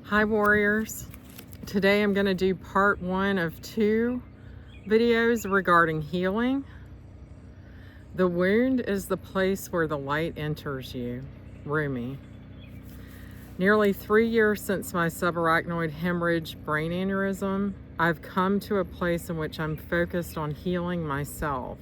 Hi warriors. Today I'm going to do part 1 of 2 videos regarding healing. The wound is the place where the light enters you. Rumi. Nearly 3 years since my subarachnoid hemorrhage brain aneurysm, I've come to a place in which I'm focused on healing myself.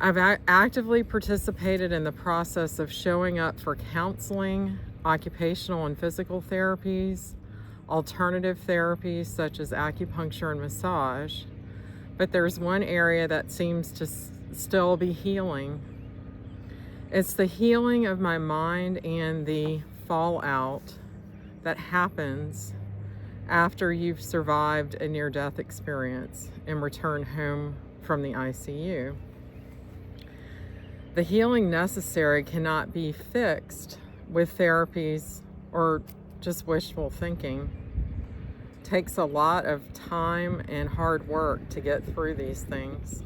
I've actively participated in the process of showing up for counseling, occupational and physical therapies, alternative therapies such as acupuncture and massage, but there's one area that seems to still be healing. It's the healing of my mind and the fallout that happens after you've survived a near-death experience and return home from the ICU. The healing necessary cannot be fixed with therapies or just wishful thinking. It takes a lot of time and hard work to get through these things.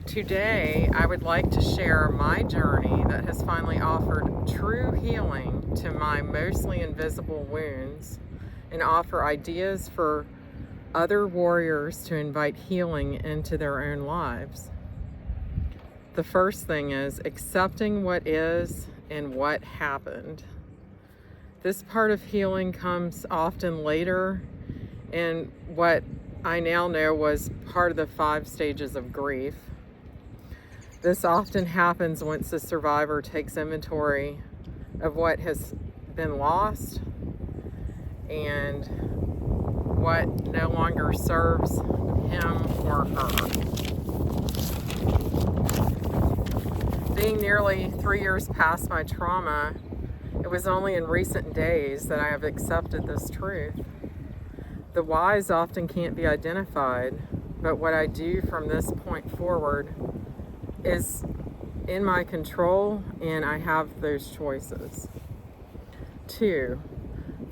Today, I would like to share my journey that has finally offered true healing to my mostly invisible wounds and offer ideas for other warriors to invite healing into their own lives. The first thing is accepting what is and what happened. This part of healing comes often later in what I now know was part of the 5 stages of grief. This often happens once the survivor takes inventory of what has been lost and what no longer serves him or her. Being nearly 3 years past my trauma, it was only in recent days that I have accepted this truth. The whys often can't be identified, but what I do from this point forward is in my control, and I have those choices. 2,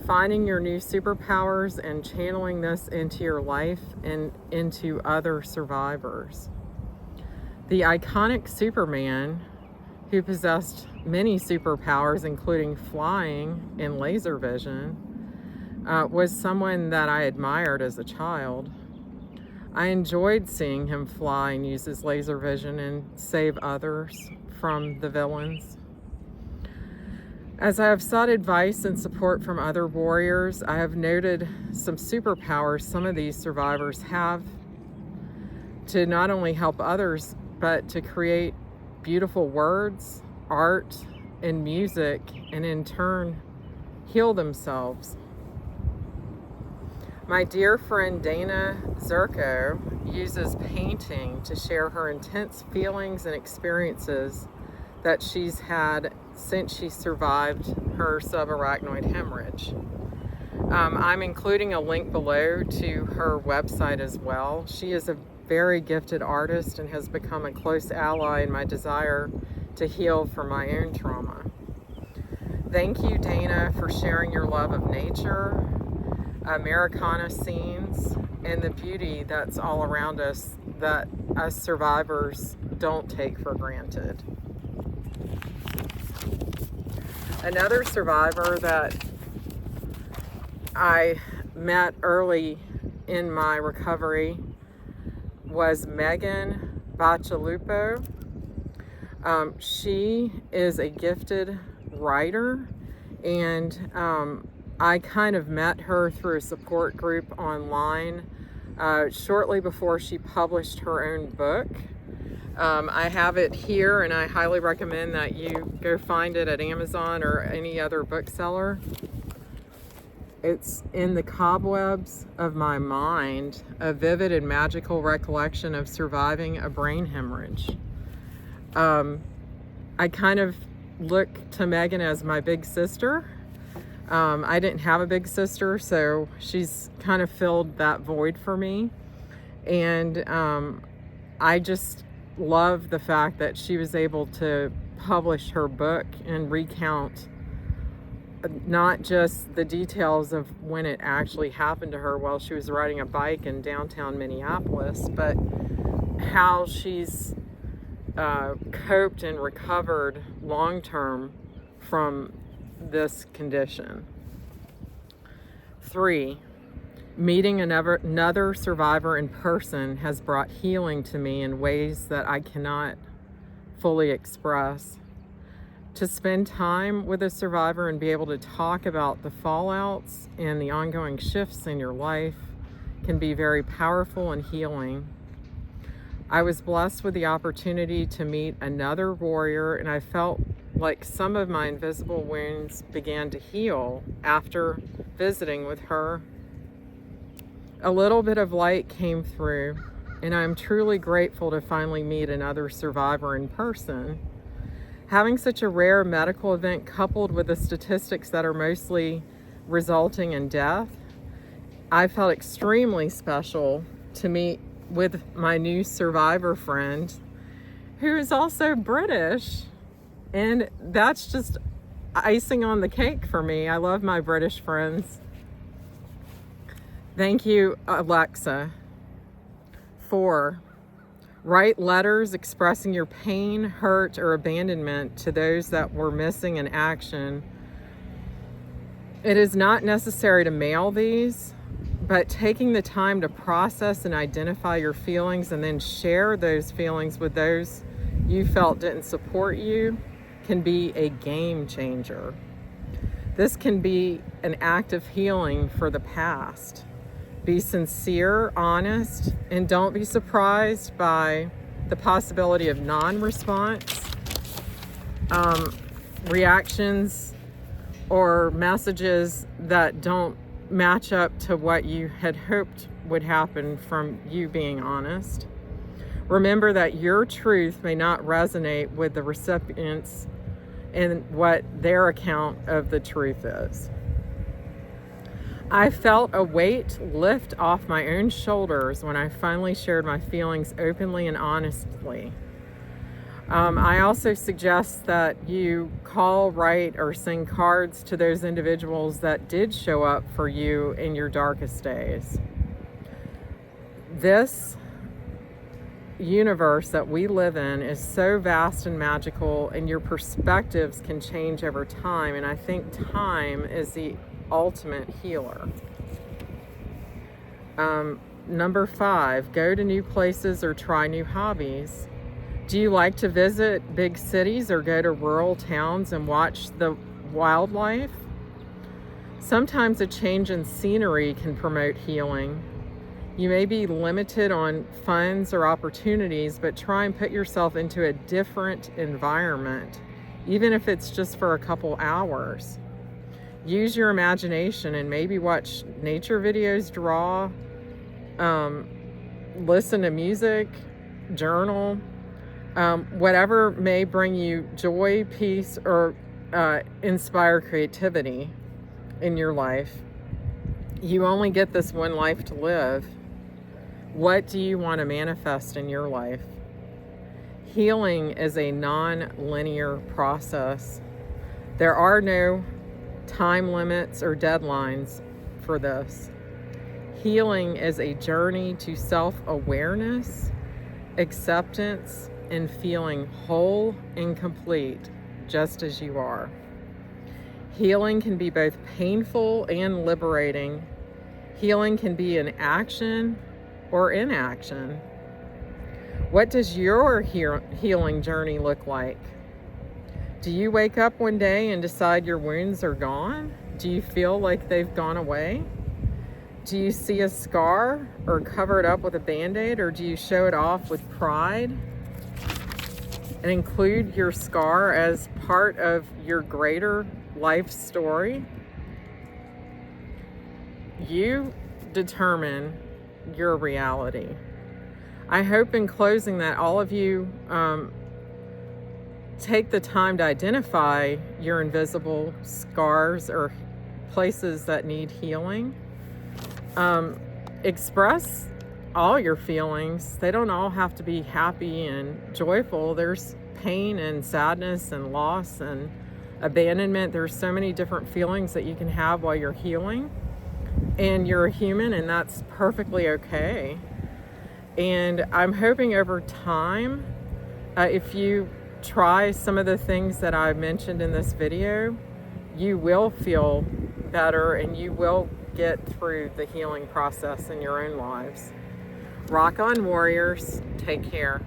finding your new superpowers and channeling this into your life and into other survivors. The iconic Superman, who possessed many superpowers, including flying and laser vision, was someone that I admired as a child. I enjoyed seeing him fly and use his laser vision and save others from the villains. As I have sought advice and support from other warriors, I have noted some superpowers some of these survivors have to not only help others, but to create beautiful words, art, and music, and in turn, heal themselves. My dear friend Dana Zerko uses painting to share her intense feelings and experiences that she's had since she survived her subarachnoid hemorrhage. I'm including a link below to her website as well. She is a very gifted artist and has become a close ally in my desire to heal from my own trauma. Thank you, Dana, for sharing your love of nature, Americana scenes, and the beauty that's all around us that us survivors don't take for granted. Another survivor that I met early in my recovery was Megan Bacialupo. She is a gifted writer, and I kind of met her through a support group online shortly before she published her own book. I have it here, and I highly recommend that you go find it at Amazon or any other bookseller. It's In the Cobwebs of My Mind, a vivid and magical recollection of surviving a brain hemorrhage. I kind of look to Megan as my big sister. I didn't have a big sister, so she's kind of filled that void for me. And I just love the fact that she was able to publish her book and recount not just the details of when it actually happened to her while she was riding a bike in downtown Minneapolis, but how she's coped and recovered long-term from this condition. 3, meeting another survivor in person has brought healing to me in ways that I cannot fully express. To spend time with a survivor and be able to talk about the fallouts and the ongoing shifts in your life can be very powerful and healing. I was blessed with the opportunity to meet another warrior, and I felt like some of my invisible wounds began to heal after visiting with her. A little bit of light came through, and I'm truly grateful to finally meet another survivor in person. Having such a rare medical event coupled with the statistics that are mostly resulting in death, I felt extremely special to meet with my new survivor friend, who is also British. And that's just icing on the cake for me. I love my British friends. Thank you, Alexa. 4, write letters expressing your pain, hurt, or abandonment to those that were missing in action. It is not necessary to mail these, but taking the time to process and identify your feelings and then share those feelings with those you felt didn't support you can be a game changer. This can be an act of healing for the past. Be sincere, honest, and don't be surprised by the possibility of non-response, reactions, or messages that don't match up to what you had hoped would happen from you being honest. Remember that your truth may not resonate with the recipients and what their account of the truth is. I felt a weight lift off my own shoulders when I finally shared my feelings openly and honestly. I also suggest that you call, write, or send cards to those individuals that did show up for you in your darkest days. This universe that we live in is so vast and magical, and your perspectives can change over time, and I think time is the ultimate healer. Number 5, go to new places or try new hobbies. Do you like to visit big cities or go to rural towns and watch the wildlife? Sometimes a change in scenery can promote healing. You may be limited on funds or opportunities, but try and put yourself into a different environment, even if it's just for a couple hours. Use your imagination and maybe watch nature videos, draw, listen to music, journal, whatever may bring you joy, peace, or inspire creativity in your life. You only get this one life to live. What do you want to manifest in your life? Healing is a non-linear process. There are no time limits or deadlines for this. Healing is a journey to self-awareness, acceptance, and feeling whole and complete just as you are. Healing can be both painful and liberating. Healing can be in action or inaction. What does your healing journey look like? Do you wake up one day and decide your wounds are gone? Do you feel like they've gone away? Do you see a scar or cover it up with a Band-Aid, or do you show it off with pride and include your scar as part of your greater life story? You determine your reality. I hope in closing that all of you take the time to identify your invisible scars or places that need healing. Express all your feelings. They don't all have to be happy and joyful. There's pain and sadness and loss and abandonment. There's so many different feelings that you can have while you're healing, and you're a human, and that's perfectly okay. And I'm hoping over time, if you try some of the things that I mentioned in this video, you will feel better, and you will get through the healing process in your own lives. Rock on, warriors. Take care.